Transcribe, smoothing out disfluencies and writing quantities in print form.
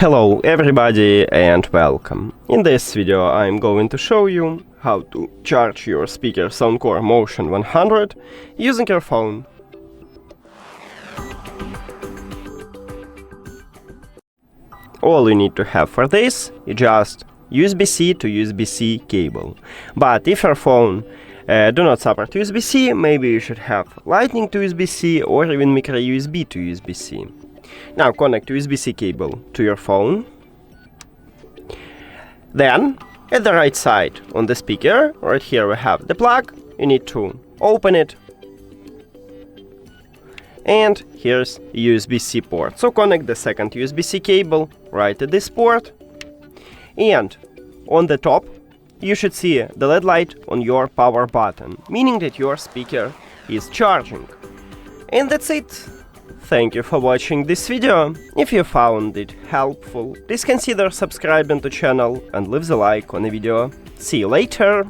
Hello everybody and welcome. In this video I'm going to show you how to charge your speaker SOUNDCORE Motion 100 using your phone. All you need to have for this is just USB-C to USB-C cable. But if your phone do not support USB-C, maybe you should have Lightning to USB-C or even micro USB to USB-C. Now connect USB-C cable to your phone. Then, at the right side on the speaker, right here we have the plug. You need to open it. And here's USB-C port. So connect the second USB-C cable right at this port. And on the top, you should see the LED light on your power button, meaning that your speaker is charging. And that's it. Thank you for watching this video. If you found it helpful, please consider subscribing to the channel and leave the like on the video. See you later!